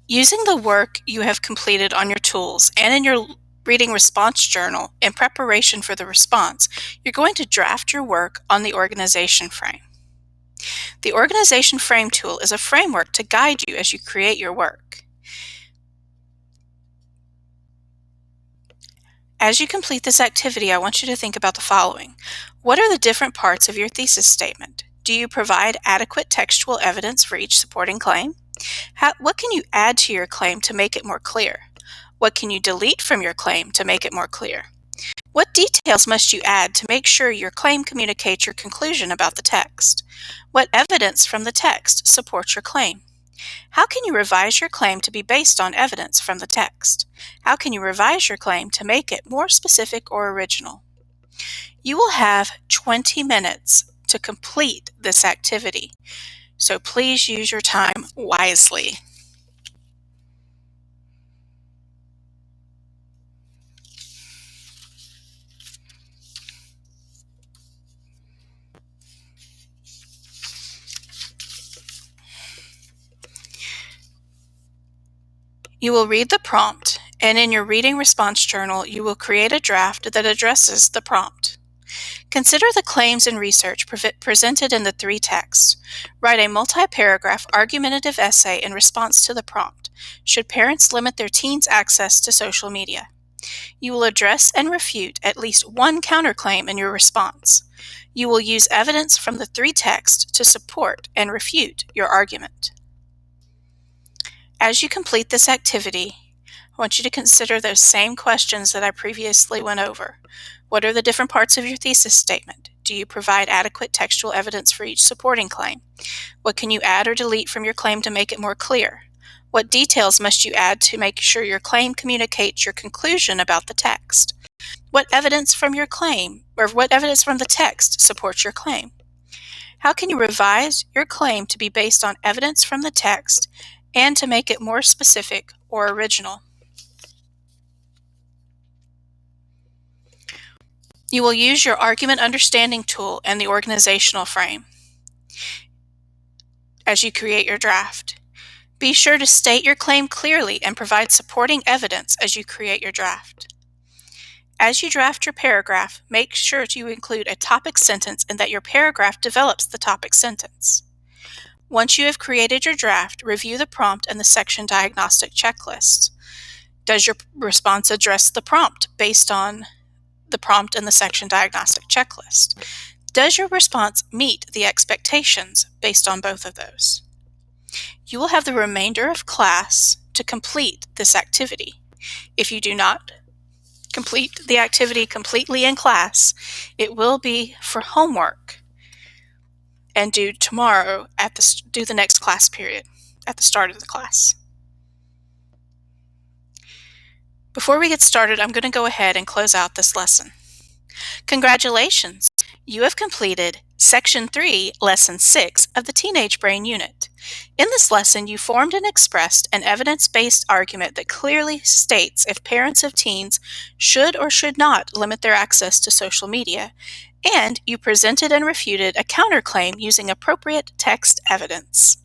Using the work you have completed on your tools and in your reading response journal in preparation for the response, you're going to draft your work on the organization frame. The organization frame tool is a framework to guide you as you create your work. As you complete this activity, I want you to think about the following. What are the different parts of your thesis statement? Do you provide adequate textual evidence for each supporting claim? What can you add to your claim to make it more clear? What can you delete from your claim to make it more clear? What details must you add to make sure your claim communicates your conclusion about the text? What evidence from the text supports your claim? How can you revise your claim to be based on evidence from the text? How can you revise your claim to make it more specific or original? You will have 20 minutes to complete this activity, so please use your time wisely. You will read the prompt, and in your reading response journal, you will create a draft that addresses the prompt. Consider the claims and research presented in the three texts. Write a multi-paragraph argumentative essay in response to the prompt. Should parents limit their teens' access to social media? You will address and refute at least one counterclaim in your response. You will use evidence from the three texts to support and refute your argument. As you complete this activity, I want you to consider those same questions that I previously went over. What are the different parts of your thesis statement? Do you provide adequate textual evidence for each supporting claim? What can you add or delete from your claim to make it more clear? What details must you add to make sure your claim communicates your conclusion about the text? What evidence from your claim, or what evidence from the text supports your claim? How can you revise your claim to be based on evidence from the text and to make it more specific or original? You will use your argument understanding tool and the organizational frame as you create your draft. Be sure to state your claim clearly and provide supporting evidence as you create your draft. As you draft your paragraph, make sure to include a topic sentence and that your paragraph develops the topic sentence. Once you have created your draft, review the prompt and the section diagnostic checklists. Does your response address the prompt based on the prompt and the section diagnostic checklist? Does your response meet the expectations based on both of those? You will have the remainder of class to complete this activity. If you do not complete the activity completely in class, it will be for homework and due tomorrow due the next class period at the start of the class. Before we get started, I'm going to go ahead and close out this lesson. Congratulations! You have completed Section 3, Lesson 6 of the Teenage Brain Unit. In this lesson, you formed and expressed an evidence-based argument that clearly states if parents of teens should or should not limit their access to social media, and you presented and refuted a counterclaim using appropriate text evidence.